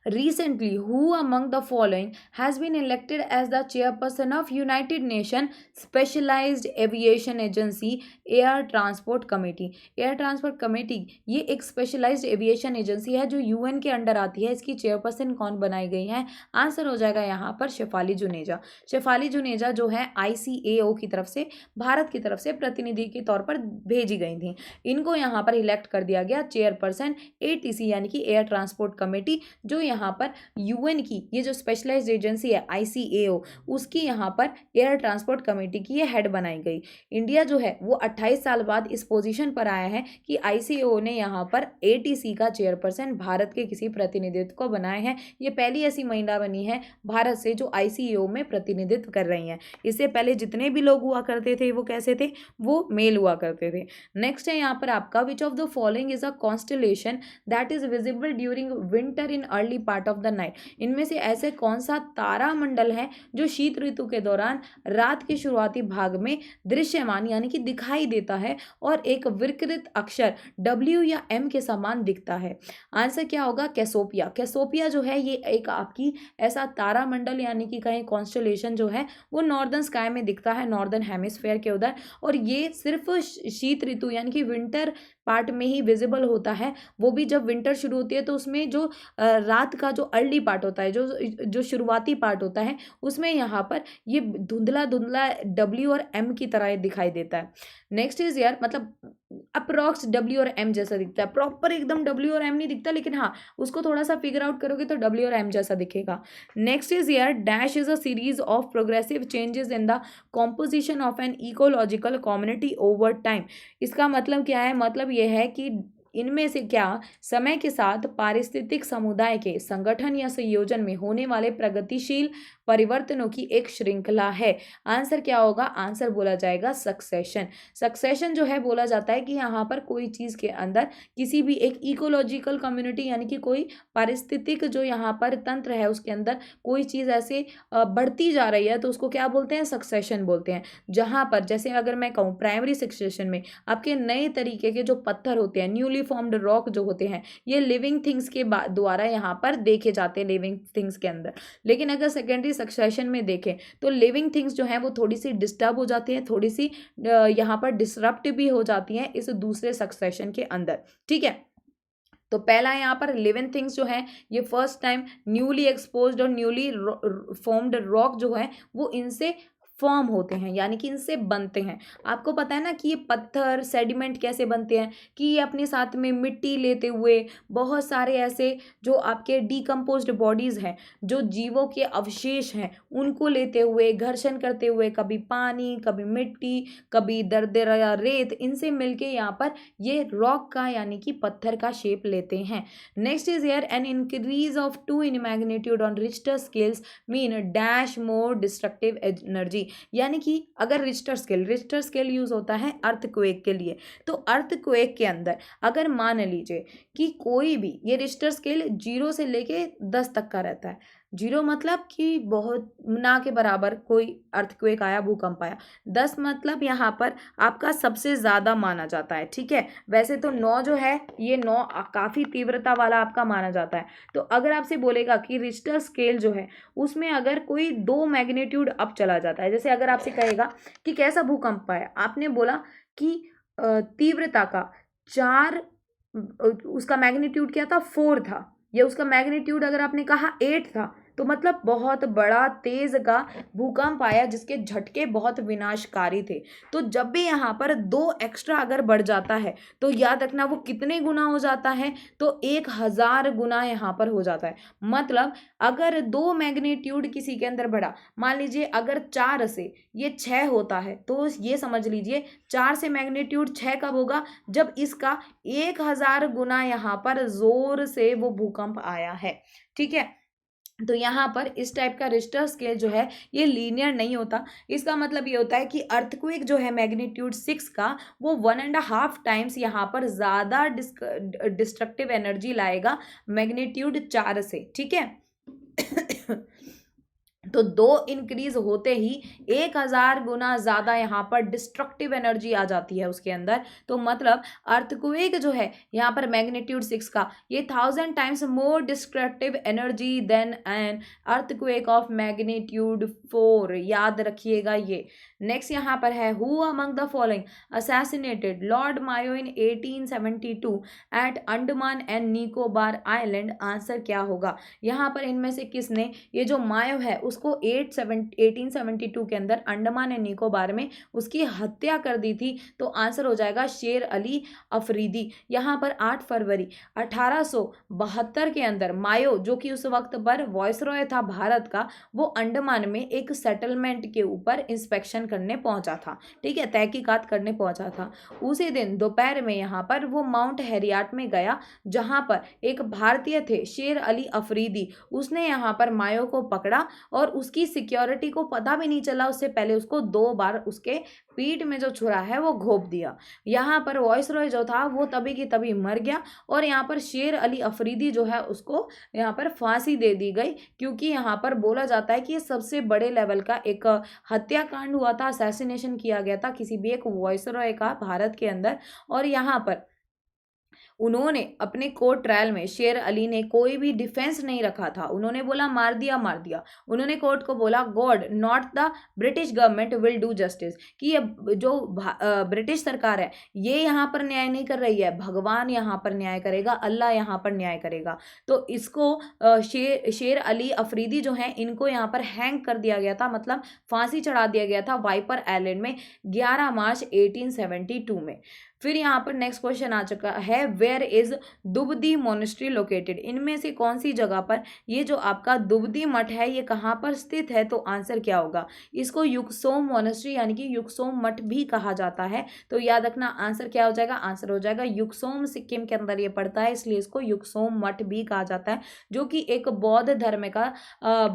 [SPEAKER 1] recently who among the following has been elected as the chairperson of United Nations Specialized Aviation Agency Air Transport Committee? Air transport committee ये एक स्पेशलाइज्ड एविएशन एजेंसी है जो यूएन के अंडर आती है। इसकी chairperson कौन बनाई गई है? आंसर हो जाएगा यहाँ पर शेफाली जुनेजा। शेफाली जुनेजा जो है ICAO की तरफ से, भारत की तरफ से प्रतिनिधि के तौर पर भेजी गई थी। इनको यहाँ पर इलेक्ट कर दिया गया चेयरपर्सन ATC यानी कि एयर ट्रांसपोर्ट कमेटी, जो यहाँ पर यूएन की ये जो स्पेशलाइज्ड एजेंसी है ICAO, उसकी यहाँ पर एयर ट्रांसपोर्ट कमेटी की ये हेड बनाई गई। इंडिया जो है वो 28 साल बाद इस पोजीशन पर आया है कि ICAO ने यहाँ पर ATC का चेयरपर्सन भारत के किसी प्रतिनिधित्व को बनाए हैं। ये पहली ऐसी महिला बनी है भारत से जो ICAO में प्रतिनिधित्व कर रही हैं। इससे पहले जितने भी लोग हुआ करते थे वो कैसे थे, वो मेल हुआ करते थे। नेक्स्ट है यहाँ पर आपका, विच of the following is a constellation that is visible during winter in early part of the night? इनमें से ऐसे कौन सा तारा मंडल है जो शीत ऋतु के दौरान रात के शुरुआती भाग में दृश्यमान यानी कि दिखाई देता है और एक विकृत अक्षर W या M के समान दिखता है? आंसर क्या होगा? कैसोपिया। कैसोपिया जो है ये एक आपकी ऐसा तारा मंडल यानी कि कहीं कॉन्स्टलेशन जो है वो नॉर्दर्न स्काई में दिखता है, नॉर्दर्न हेमिस्फेयर के उधर, और ये सिर्फ शीत ऋतु यानी कि विंटर पार्ट में ही विजिबल होता है। वो भी जब विंटर शुरू होती है तो उसमें जो रात का जो अर्ली पार्ट होता है, जो शुरुआती पार्ट होता है, उसमें यहाँ पर ये धुंधला धुंधला W और M की तरह दिखाई देता है। नेक्स्ट इज यार, मतलब अप्रॉक्स W और M जैसा दिखता है, प्रॉपर एकदम W और M नहीं दिखता, लेकिन हाँ उसको थोड़ा सा फिगर आउट करोगे तो W और M जैसा दिखेगा। नेक्स्ट इज यार, dash is a series of progressive changes in the composition of an ecological community over time. इसका मतलब क्या है? मतलब यह है कि इनमें से क्या समय के साथ पारिस्थितिक समुदाय के संगठन या संयोजन में होने वाले प्रगतिशील परिवर्तनों की एक श्रृंखला है। आंसर क्या होगा? आंसर बोला जाएगा सक्सेशन। सक्सेशन जो है बोला जाता है कि यहाँ पर कोई चीज़ के अंदर किसी भी एक इकोलॉजिकल कम्युनिटी यानी कि कोई पारिस्थितिक जो यहाँ पर तंत्र है उसके अंदर कोई चीज़ ऐसे बढ़ती जा रही है तो उसको क्या बोलते हैं? सक्सेशन बोलते हैं। जहाँ पर जैसे अगर मैं कहूँ प्राइमरी सक्सेशन में आपके नए तरीके के जो पत्थर होते हैं, न्यूली फॉर्म्ड रॉक जो होते हैं, ये लिविंग थिंग्स के द्वारा यहाँ पर देखे जाते हैं लिविंग थिंग्स के अंदर। लेकिन अगर सेकेंडरी सक्सेशन में देखें तो लिविंग थिंग्स जो हैं वो थोड़ी सी डिस्टर्ब हो जाती हैं, थोड़ी सी यहाँ पर डिसरप्ट भी हो जाती हैं इस दूसरे सक्सेशन के अंदर। ठीक है, तो पहला यहाँ पर लिविंग थिंग्स जो है ये फर्स्ट टाइम न्यूली एक्सपोज्ड और न्यूली फॉर्म्ड रॉक जो है वो इनसे फॉर्म होते हैं यानी कि इनसे बनते हैं। आपको पता है ना कि ये पत्थर सेडिमेंट कैसे बनते हैं, कि ये अपने साथ में मिट्टी लेते हुए बहुत सारे ऐसे जो आपके डिकम्पोज्ड बॉडीज़ हैं, जो जीवों के अवशेष हैं, उनको लेते हुए घर्षण करते हुए कभी पानी, कभी मिट्टी, कभी दरदरा या रेत, इनसे मिलके यहाँ पर ये रॉक का यानी कि पत्थर का शेप लेते हैं। Next is here, an increase of 2 in magnitude on Richter scales mean dash more destructive energy. यानी कि अगर रिक्टर स्केल यूज होता है अर्थक्वेक के लिए, तो अर्थक्वेक के अंदर अगर मान लीजिए कि कोई भी, ये रिक्टर स्केल 0 से लेके 10 तक का रहता है। 0 मतलब कि बहुत ना के बराबर कोई अर्थक्वेक आया, भूकंप आया। 10 मतलब यहाँ पर आपका सबसे ज़्यादा माना जाता है। ठीक है, वैसे तो 9 जो है ये 9 काफ़ी तीव्रता वाला आपका माना जाता है। तो अगर आपसे बोलेगा कि रिक्टर स्केल जो है उसमें अगर कोई 2 मैग्नीट्यूड अप चला जाता है, जैसे अगर आपसे कहेगा कि कैसा भूकंप आया, आपने बोला कि तीव्रता का 4, उसका मैग्नीट्यूड क्या था? 4 था, ये उसका मैग्नीट्यूड अगर आपने कहा 8 था तो मतलब बहुत बड़ा तेज का भूकंप आया जिसके झटके बहुत विनाशकारी थे। तो जब भी यहाँ पर 2 एक्स्ट्रा अगर बढ़ जाता है तो याद रखना वो कितने गुना हो जाता है, तो 1000 गुना यहाँ पर हो जाता है। मतलब अगर 2 मैग्नीट्यूड किसी के अंदर बढ़ा, मान लीजिए अगर 4 से ये 6 होता है, तो ये समझ लीजिए 4 से मैग्नीट्यूड 6 कब होगा, जब इसका 1000 गुना यहाँ पर जोर से वो भूकंप आया है। ठीक है, तो यहाँ पर इस टाइप का रिश्टर स्केल जो है ये लीनियर नहीं होता। इसका मतलब ये होता है कि अर्थक्वेक जो है मैग्नीट्यूड 6 का वो 1.5 टाइम्स यहाँ पर ज़्यादा डिस्ट्रक्टिव एनर्जी लाएगा मैग्नीट्यूड 4 से। ठीक है तो 2 इंक्रीज होते ही 1000 गुना ज़्यादा यहाँ पर डिस्ट्रक्टिव एनर्जी आ जाती है उसके अंदर। तो मतलब अर्थक्वेक जो है यहाँ पर मैग्नीट्यूड 6 का ये 1000 times more destructive energy than an earthquake of magnitude 4। याद रखिएगा ये। नेक्स्ट यहाँ पर है who among the following assassinated Lord Mayo in 1872 at Andaman and Nicobar island. Answer क्या होगा यहाँ पर, इनमें से किसने ये जो मायो है उसको 1872 के अंदर अंडमान एंड निकोबार में उसकी हत्या कर दी थी। तो आंसर हो जाएगा शेर अली अफरीदी। यहाँ पर 8 फरवरी 1872 के अंदर मायो जो कि उस वक्त पर वॉइसरॉय था भारत का, वो अंडमान में एक सेटलमेंट के ऊपर इंस्पेक्शन करने पहुंचा था। ठीक है, तहकीकात करने पहुंचा था। उसी दिन दोपहर में यहाँ पर वो माउंट हैरियाट में गया जहाँ पर एक भारतीय थे शेर अली अफरीदी, उसने यहाँ पर मायो को पकड़ा और उसकी सिक्योरिटी को पता भी नहीं चला, उससे पहले उसको 2 बार उसके पीठ में जो छुरा है वो घोंप दिया। यहाँ पर वॉइसरॉय जो था वो तभी की तभी मर गया और यहाँ पर शेर अली अफरीदी जो है उसको यहाँ पर फांसी दे दी गई, क्योंकि यहाँ पर बोला जाता है कि ये सबसे बड़े लेवल का एक हत्याकांड हुआ था, असैसिनेशन किया गया था किसी भी एक वॉइसरॉय का भारत के अंदर। और यहाँ पर उन्होंने अपने कोर्ट ट्रायल में शेर अली ने कोई भी डिफेंस नहीं रखा था, उन्होंने बोला मार दिया मार दिया। उन्होंने कोर्ट को बोला God not the British government will do justice, कि ये जो ब्रिटिश सरकार है ये यहाँ पर न्याय नहीं कर रही है, भगवान यहाँ पर न्याय करेगा, अल्लाह यहाँ पर न्याय करेगा। तो इसको शेर अली अफरीदी जो है इनको यहाँ पर हैंग कर दिया गया था, मतलब फांसी चढ़ा दिया गया था वाइपर आइलैंड में 11 मार्च 1872 में। फिर यहाँ पर नेक्स्ट क्वेश्चन आ चुका है वेयर इज दुबदी मोनेस्ट्री लोकेटेड। इनमें से कौन सी जगह पर ये जो आपका दुबदी मठ है ये कहाँ पर स्थित है, तो आंसर क्या होगा, इसको युकसोम मोनेस्ट्री यानी कि युकसोम मठ भी कहा जाता है। तो याद रखना आंसर क्या हो जाएगा, आंसर हो जाएगा युकसोम, सिक्किम के अंदर ये पड़ता है इसलिए इसको युकसोम मठ भी कहा जाता है, जो कि एक बौद्ध धर्म का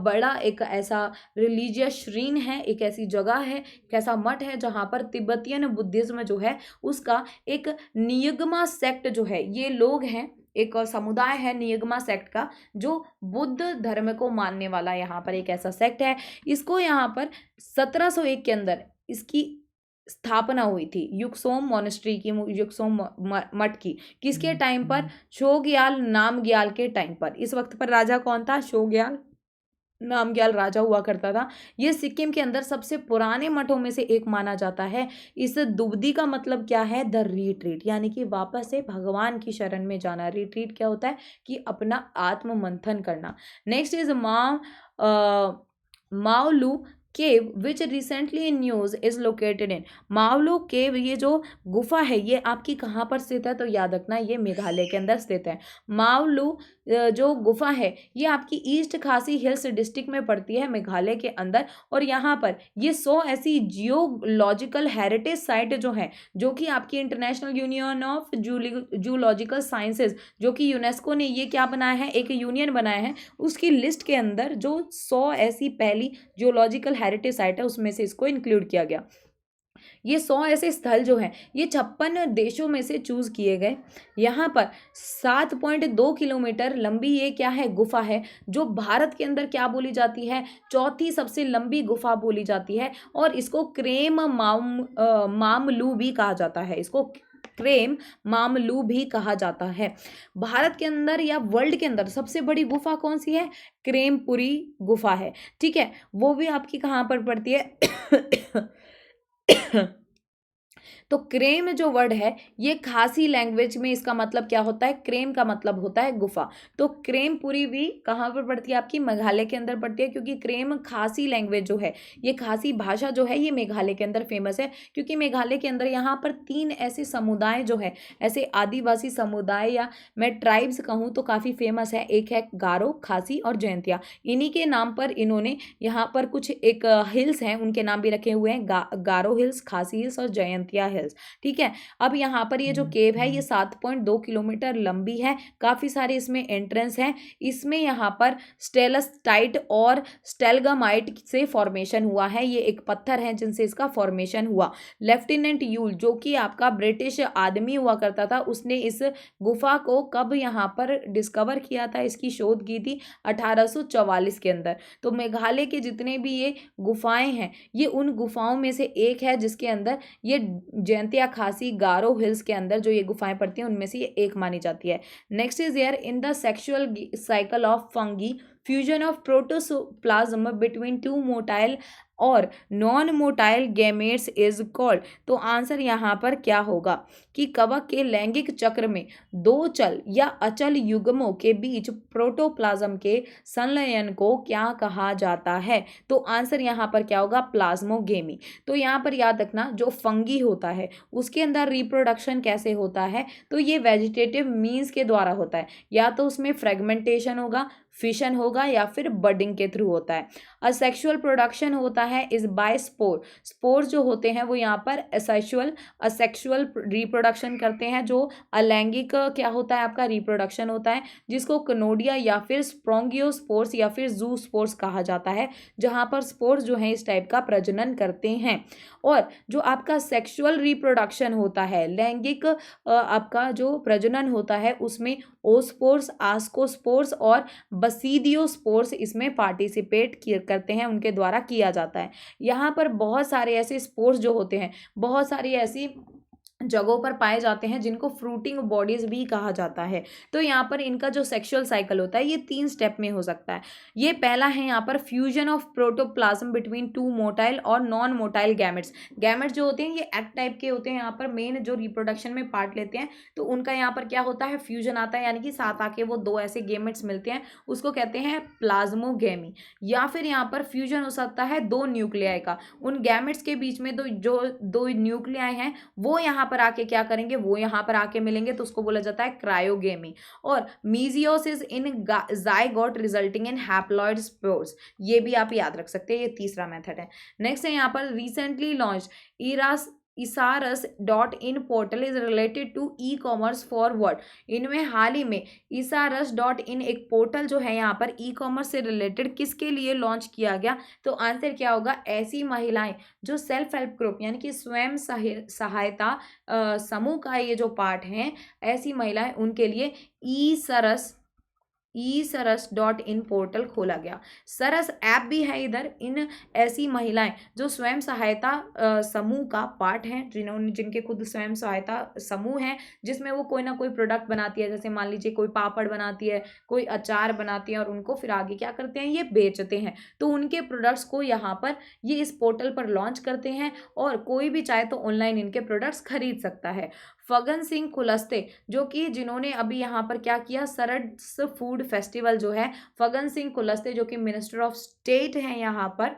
[SPEAKER 1] बड़ा एक ऐसा रिलीजियस श्रीन है, एक ऐसी जगह है, एक ऐसा मठ है जहाँ पर तिब्बतियन बुद्धिज्म जो है उसका एक नियग्मा सेक्ट जो है, ये लोग हैं, एक समुदाय है नियग्मा सेक्ट का जो बुद्ध धर्म को मानने वाला यहाँ पर एक ऐसा सेक्ट है। इसको यहाँ पर 1701 के अंदर इसकी स्थापना हुई थी युकसोम मोनेस्ट्री की, युकसोम मठ की, किसके टाइम पर, छोग्याल नामग्याल के टाइम पर। इस वक्त पर राजा कौन था, छोग्याल नामग्याल राजा हुआ करता था। ये सिक्किम के अंदर सबसे पुराने मठों में से एक माना जाता है। इस दुबदी का मतलब क्या है, द रिट्रीट, यानी कि वापस से भगवान की शरण में जाना। रिट्रीट क्या होता है कि अपना आत्म मंथन करना। Next is Mawmluh cave which recently in news is located in. Mawmluh cave, ये जो गुफा है ये आपकी कहाँ पर स्थित है, तो याद रखना ये मेघालय के अंदर स्थित है। माओलू जो गुफा है ये आपकी ईस्ट खासी हिल्स डिस्ट्रिक्ट में पड़ती है मेघालय के अंदर। और यहाँ पर ये 100 ऐसी जियोलॉजिकल हेरिटेज साइट जो है, जो कि आपकी international union of zoological sciences, जो कि यूनेस्को ने ये क्या बनाया है, एक यूनियन बनाया है, उसकी लिस्ट के अंदर जो 100 ऐसी पहली जियोलॉजिकल हेरिटेज साइट है उसमें से इसको इंक्लूड किया गया। ये 100 ऐसे स्थल जो हैं ये 56 देशों में से चूज किए गए। यहाँ पर 7.2 किलोमीटर लंबी ये क्या है, गुफा है, जो भारत के अंदर क्या बोली जाती है, चौथी सबसे लंबी गुफा बोली जाती है। और इसको क्रेम मामलू भी कहा जाता है, इसको क्रेम मामलू भी कहा जाता है। भारत के अंदर या वर्ल्ड के अंदर सबसे बड़ी गुफा कौन सी है, क्रेमपुरी गुफा है। ठीक है, वो भी आपकी कहाँ पर पड़ती है तो क्रेम जो वर्ड है ये खासी लैंग्वेज में इसका मतलब क्या होता है, क्रेम का मतलब होता है गुफा। तो क्रेम पुरी भी कहाँ पर पड़ती है, आपकी मेघालय के अंदर पड़ती है, क्योंकि क्रेम खासी लैंग्वेज जो है, ये खासी भाषा जो है ये मेघालय के अंदर फेमस है, क्योंकि मेघालय के अंदर यहाँ पर 3 ऐसे समुदाय जो है, ऐसे आदिवासी समुदाय या मैं ट्राइब्स कहूँ तो काफ़ी फेमस है। एक है गारो, खासी और जयंतिया। इन्हीं के नाम पर इन्होंने यहाँ पर कुछ एक हिल्स हैं उनके नाम भी रखे हुए हैं, गारो हिल्स, खासी हिल्स और जयंतिया हिल्स। ठीक है, अब यहाँ पर ये जो केव है ये 7.2 किलोमीटर लंबी है, काफ़ी सारे इसमें एंट्रेंस हैं। इसमें यहाँ पर स्टेलस्टाइट और स्टेलगामाइट से फॉर्मेशन हुआ है, ये एक पत्थर है जिनसे इसका फॉर्मेशन हुआ। लेफ्टिनेंट यूल जो कि आपका ब्रिटिश आदमी हुआ करता था, उसने इस गुफा को कब यहाँ पर डिस्कवर किया था, इसकी शोध की थी 1844 के अंदर। तो मेघालय के जितने भी ये गुफाएं हैं ये उन गुफाओं में से एक है जिसके अंदर ये जयंतिया खासी गारो हिल्स के अंदर जो ये गुफाएं पड़ती हैं उनमें से ये एक मानी जाती है। Next is here in the sexual cycle of fungi fusion of protoplasm between two motile और non motile gametes is called. तो आंसर यहाँ पर क्या होगा कि कवक के लैंगिक चक्र में दो चल या अचल युग्मों के बीच प्रोटोप्लाज्म के संलयन को क्या कहा जाता है। तो आंसर यहाँ पर क्या होगा, प्लाज्मोगेमी। तो यहाँ पर याद रखना जो फंगी होता है उसके अंदर रिप्रोडक्शन कैसे होता है, तो ये वेजिटेटिव मीन्स के द्वारा होता है, या तो उसमें फ्रेगमेंटेशन होगा, फिशन होगा या फिर बडिंग के थ्रू होता है। असेक्सुअल प्रोडक्शन होता है इस बाय स्पोर। स्पोर्स जो होते हैं वो यहाँ पर असेक्सुअल रिप्रोडक्शन करते हैं, जो अलैंगिक क्या होता है आपका रिप्रोडक्शन होता है, जिसको कनोडिया या फिर स्प्रोंगियोस्पोर्स या फिर जू स्पोर्स कहा जाता है, जहाँ पर स्पोर्स जो हैं इस टाइप का प्रजनन करते हैं। और जो आपका सेक्सुअल रिप्रोडक्शन होता है, लैंगिक आपका जो प्रजनन होता है उसमें ओस्पोर्स, आस्कोस्पोर्स और बसीडियोस्पोर्स इसमें पार्टिसिपेट करते हैं, उनके द्वारा किया जाता है। यहाँ पर बहुत सारे ऐसे स्पोर्स जो होते हैं, बहुत सारी ऐसी जगहों पर पाए जाते हैं जिनको फ्रूटिंग बॉडीज भी कहा जाता है। तो यहाँ पर इनका जो सेक्सुअल साइकिल होता है ये 3 स्टेप में हो सकता है। ये पहला है यहाँ पर fusion of protoplasm between 2 motile और नॉन मोटाइल गैमेट्स। गैमेट्स जो होते हैं ये एग टाइप के होते हैं, यहाँ पर मेन जो रिप्रोडक्शन में पार्ट लेते हैं, तो उनका यहाँ पर क्या होता है, फ्यूजन आता है, यानी कि साथ आके वो 2 ऐसे गैमेट्स मिलते हैं, उसको कहते हैं प्लाज्मोगेमी। या फिर यहाँ पर फ्यूजन हो सकता है 2 न्यूक्लियाई का, उन गैमेट्स के बीच में दो न्यूक्लियाई हैं वो यहाँ पर आके क्या करेंगे, वो यहाँ पर आके मिलेंगे, तो उसको बोला जाता है क्रायोगेमी। और meiosis in zygote resulting in haploid spores, ये भी आप याद रख सकते हैं, ये तीसरा मेथड है। नेक्स्ट है यहाँ पर recently launch Isarus.in portal is related to e commerce for what. इनमें हाल ही में Isarus.in एक पोर्टल जो है यहाँ पर ई कॉमर्स से रिलेटेड किसके लिए लॉन्च किया गया। तो आंसर क्या होगा, ऐसी महिलाएं जो सेल्फ हेल्प ग्रुप यानी कि स्वयं सहायता समूह का ये जो पार्ट है, ऐसी महिलाएं उनके लिए Isarus.in पोर्टल खोला गया। सरस ऐप भी है इधर। इन ऐसी महिलाएं जो स्वयं सहायता समूह का पार्ट हैं, जिनके खुद स्वयं सहायता समूह हैं, जिसमें वो कोई ना कोई प्रोडक्ट बनाती है, जैसे मान लीजिए कोई पापड़ बनाती है, कोई अचार बनाती है, और उनको फिर आगे क्या करते हैं, ये बेचते हैं। तो उनके प्रोडक्ट्स को यहाँ पर ये इस पोर्टल पर लॉन्च करते हैं, और कोई भी चाहे तो ऑनलाइन इनके प्रोडक्ट्स खरीद सकता है। फगन सिंह कुलस्ते जो कि जिन्होंने अभी यहाँ पर क्या किया, सरस फूड फेस्टिवल जो है, फगन सिंह कुलस्ते जो कि मिनिस्टर ऑफ स्टेट हैं यहाँ पर,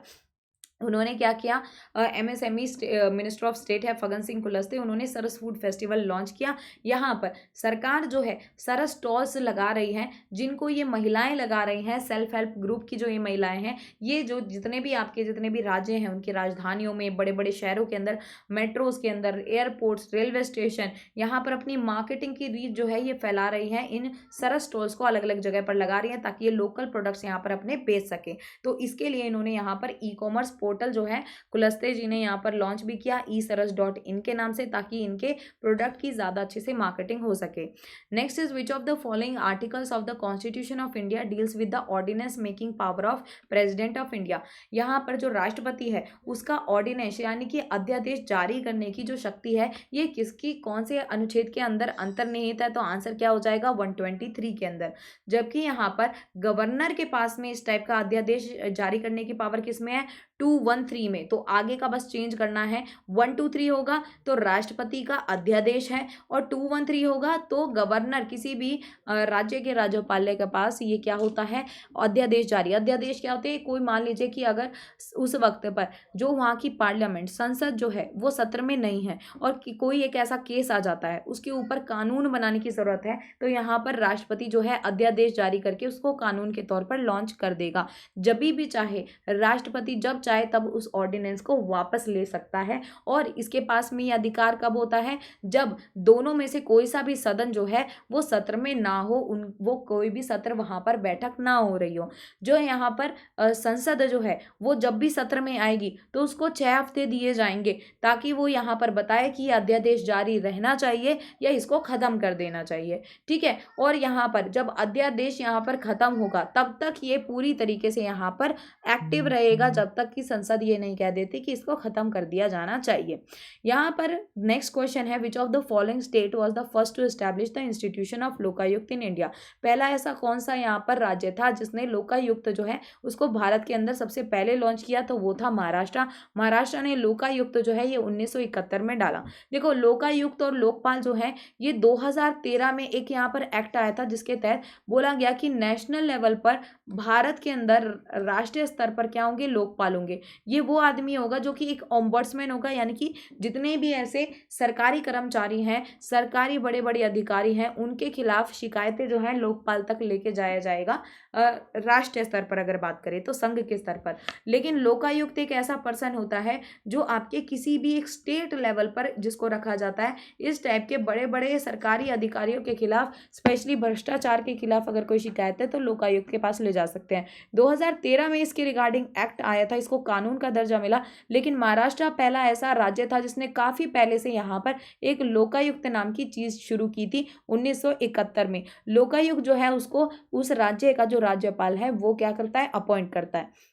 [SPEAKER 1] उन्होंने क्या किया, MSME मिनिस्टर ऑफ स्टेट है फगन सिंह कुलस्ते, उन्होंने सरस फूड फेस्टिवल लॉन्च किया। यहाँ पर सरकार जो है सरस स्टॉल्स लगा रही है, जिनको ये महिलाएं लगा रही हैं, सेल्फ हेल्प ग्रुप की जो ये महिलाएं हैं, ये जो जितने भी आपके जितने भी राज्य हैं उनकी राजधानियों में, बड़े बड़े शहरों के अंदर, मेट्रोज के अंदर, एयरपोर्ट्स, रेलवे स्टेशन, यहाँ पर अपनी मार्केटिंग की रीच जो है ये फैला रही है, इन सरस स्टॉल्स को अलग अलग जगह पर लगा रही है ताकि ये लोकल प्रोडक्ट्स यहाँ पर अपने बेच सके। तो इसके लिए इन्होंने यहाँ पर ई कॉमर्स पोर्टल जो है कुलस्ते जी ने यहाँ पर लॉन्च भी किया Isarus.in के नाम से, ताकि इनके प्रोडक्ट की ज़्यादा अच्छे से मार्केटिंग हो सके। Next is which of the following articles of the constitution of India deals with the ordinance making power of president of India. यहाँ पर जो राष्ट्रपति है उसका ऑर्डिनेंस यानी कि अध्यादेश जारी करने की जो शक्ति है, ये किसकी कौन से अनुच्छेद के अंदर अंतर्निहित है। तो आंसर क्या हो जाएगा, 123 के अंदर। जबकि यहाँ पर गवर्नर के पास में इस टाइप का अध्यादेश जारी करने की पावर किस में है, 2 213 में, तो आगे का बस चेंज करना है। 123 होगा तो राष्ट्रपति का अध्यादेश है, और 213 होगा तो गवर्नर किसी भी राज्य के राज्यपाल के पास ये क्या होता है, अध्यादेश जारी। अध्यादेश क्या होते हैं, कोई मान लीजिए कि अगर उस वक्त पर जो वहाँ की पार्लियामेंट संसद जो है वो सत्र में नहीं है और कोई एक ऐसा केस आ जाता है, उसके ऊपर कानून बनाने की जरूरत है, तो यहाँ पर राष्ट्रपति जो है अध्यादेश जारी करके उसको कानून के तौर पर लॉन्च कर देगा। जब भी चाहे राष्ट्रपति जब चाहे तब उस ऑर्डिनेंस को वापस ले सकता है, और इसके पास में ये अधिकार कब होता है, जब दोनों में से कोई सा भी सदन जो है वो सत्र में ना हो, वो कोई भी सत्र वहां पर बैठक ना हो रही हो। जो यहाँ पर संसद जो है वो जब भी सत्र में आएगी तो उसको 6 हफ्ते दिए जाएंगे, ताकि वो यहाँ पर बताए कि अध्यादेश जारी रहना चाहिए या इसको खत्म कर देना चाहिए। ठीक है, और यहाँ पर जब अध्यादेश यहाँ पर खत्म होगा तब तक ये पूरी तरीके से यहाँ पर एक्टिव रहेगा, जब तक कि संसद ये नहीं कह देती कि इसको खत्म कर दिया जाना चाहिए। यहाँ पर नेक्स्ट क्वेश्चन है, which of the following state was the first to establish the institution of Lokayukta in India. पहला ऐसा कौन सा यहाँ पर राज्य था जिसने लोकायुक्त जो है उसको भारत के अंदर सबसे पहले लॉन्च किया, तो वो था महाराष्ट्र। महाराष्ट्र ने लोकायुक्त जो है ये 1971 में डाला। देखो लोकायुक्त और लोकपाल जो है ये 2013 में एक यहाँ पर एक्ट आया था, जिसके तहत बोला गया कि नेशनल लेवल पर भारत के अंदर राष्ट्रीय स्तर पर क्या होंगे, लोकपाल होंगे। ये वो आदमी होगा जो कि एक ओम्बड्समैन होगा, यानी कि जितने भी ऐसे सरकारी कर्मचारी हैं, सरकारी बड़े बड़े अधिकारी हैं, उनके खिलाफ शिकायतें जो है लोकपाल तक लेके जाया जाएगा राष्ट्रीय स्तर पर अगर बात करें तो, संघ के स्तर पर। लेकिन लोकायुक्त एक ऐसा पर्सन होता है जो आपके किसी भी एक स्टेट लेवल पर जिसको रखा जाता है, इस टाइप के बड़े बड़े सरकारी अधिकारियों के खिलाफ, स्पेशली भ्रष्टाचार के खिलाफ अगर कोई शिकायत है तो लोकायुक्त के पास ले जा सकते हैं। 2013 में इसके रिगार्डिंग एक्ट आया था, इसको कानून का दर्जा मिला। लेकिन महाराष्ट्र पहला ऐसा राज्य था जिसने काफी पहले से यहाँ पर एक लोकायुक्त नाम की चीज शुरू की थी 1971 में। लोकायुक्त जो है उसको उस राज्य का जो राज्यपाल है वो क्या करता है, अपॉइंट करता है।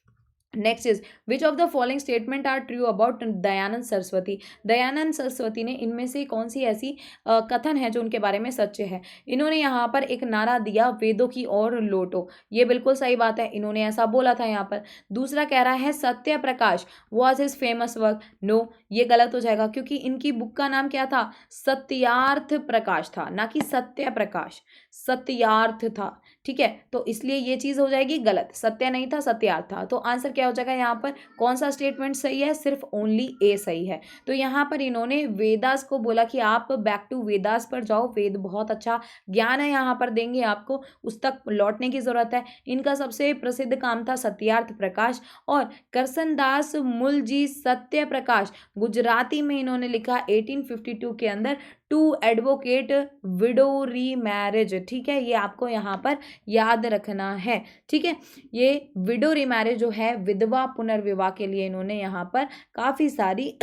[SPEAKER 1] Next is which of the following statement are true about Dayanand Saraswati. Dayanand Saraswati ने इनमें से कौन सी ऐसी कथन है जो उनके बारे में सच्चे है। इन्होंने यहाँ पर एक नारा दिया, वेदों की ओर लौटो, ये बिल्कुल सही बात है, इन्होंने ऐसा बोला था यहाँ पर। दूसरा कह रहा है Satya Prakash was his famous work, no ये गलत हो जाएगा, क्योंकि इनकी बुक का नाम क्या था, सत्यार्थ प्रकाश था, ना कि सत्य प्रकाश, सत्यार्थ था। ठीक है, तो इसलिए ये चीज हो जाएगी गलत, सत्य नहीं था सत्यार्थ था। तो आंसर क्या हो जाएगा यहाँ पर, कौन सा स्टेटमेंट सही है, सिर्फ ओनली ए सही है। तो यहाँ पर इन्होंने वेदास को बोला कि आप बैक टू वेदास पर जाओ, वेद बहुत अच्छा ज्ञान है यहाँ पर देंगे आपको, उस तक लौटने की जरूरत है। इनका सबसे प्रसिद्ध काम था सत्यार्थ प्रकाश। और करसनदास मुलजी सत्य प्रकाश गुजराती में इन्होंने लिखा 1852 के अंदर, टू एडवोकेट विडो री मैरिज। ठीक है, ये आपको यहाँ पर याद रखना है। ठीक है, ये विडो री मैरिज जो है विधवा पुनर्विवाह के लिए इन्होंने यहाँ पर काफी सारी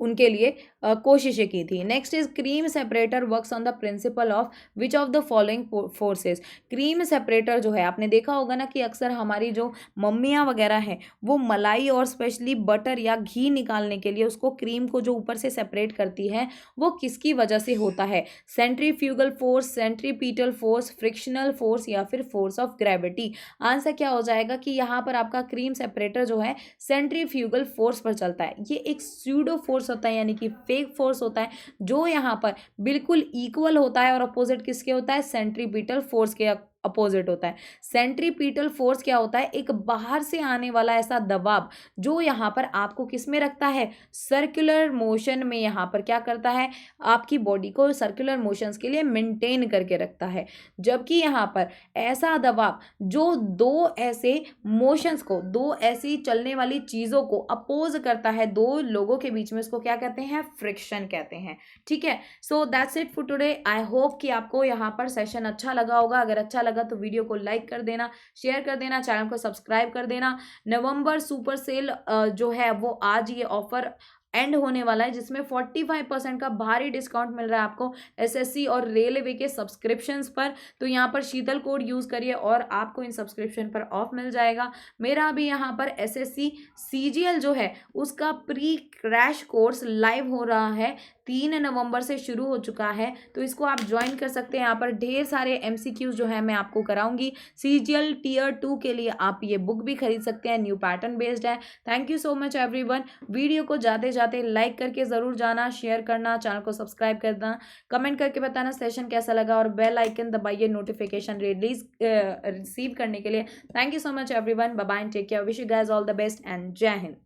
[SPEAKER 1] उनके लिए कोशिशें की थी। Next is cream separator works on the principle of which of the following forces. Cream separator जो है आपने देखा होगा ना कि अक्सर हमारी जो मम्मियाँ वगैरह हैं वो मलाई और स्पेशली बटर या घी निकालने के लिए उसको क्रीम को जो ऊपर से सेपरेट करती है वो किसकी वजह से होता है, centrifugal force, centripetal force, frictional force या फिर फोर्स ऑफ ग्रेविटी। आंसर क्या हो जाएगा कि यहाँ पर आपका क्रीम सेपरेटर जो है सेंट्रीफ्यूगल फोर्स पर चलता है। ये एक स्यूडो फोर्स होता है, यानी कि फेक फोर्स होता है, जो यहाँ पर बिल्कुल इक्वल होता है और अपोजिट किसके होता है, सेंट्रीपिटल फोर्स के अपोजिट होता है। सेंट्रीपिटल फोर्स क्या होता है, एक बाहर से आने वाला ऐसा दबाव जो यहाँ पर आपको किस में रखता है, सर्कुलर मोशन में यहाँ पर क्या करता है, आपकी बॉडी को सर्कुलर मोशंस के लिए मेंटेन करके रखता है। जबकि यहाँ पर ऐसा दबाव जो दो ऐसे मोशंस को, दो ऐसी चलने वाली चीज़ों को अपोज करता है दो लोगों के बीच में, उसको क्या कहते हैं, फ्रिक्शन कहते हैं। ठीक है, so that's it for today. I hope कि आपको यहाँ पर सेशन अच्छा लगा होगा। अगर अच्छा लगा तो वीडियो को लाइक कर देना, शेयर कर देना, चैनल को सब्सक्राइब कर देना। नवंबर सुपर सेल जो है वो आज ये ऑफर एंड होने वाला है, जिसमें 45% का भारी डिस्काउंट मिल रहा है आपको एसएससी और रेलवे के सब्सक्रिप्शंस पर। तो यहाँ पर शीतल कोड यूज करिए और आपको इन सब्सक्रिप्शन पर ऑफ मिल जाएगा। मेरा अभी यहाँ पर एसएससी सीजीएल जो है उसका प्री क्रैश कोर्स लाइव हो रहा है 3 नवंबर से शुरू हो चुका है, तो इसको आप ज्वाइन कर सकते हैं। यहाँ पर ढेर सारे एमसीक्यूज जो है मैं आपको कराऊंगी। सीजीएल टीयर 2 के लिए आप ये बुक भी खरीद सकते हैं, न्यू पैटर्न बेस्ड है। Thank you so much everyone. Video को जाते जाते लाइक करके ज़रूर जाना, शेयर करना, चैनल को सब्सक्राइब करना, कमेंट करके बताना सेशन कैसा लगा, और बेल आइकन दबाइए नोटिफिकेशन रिसीव करने के लिए। Thank you so much everyone. Bye bye, take care, wish you guys all the best and जय हिंद।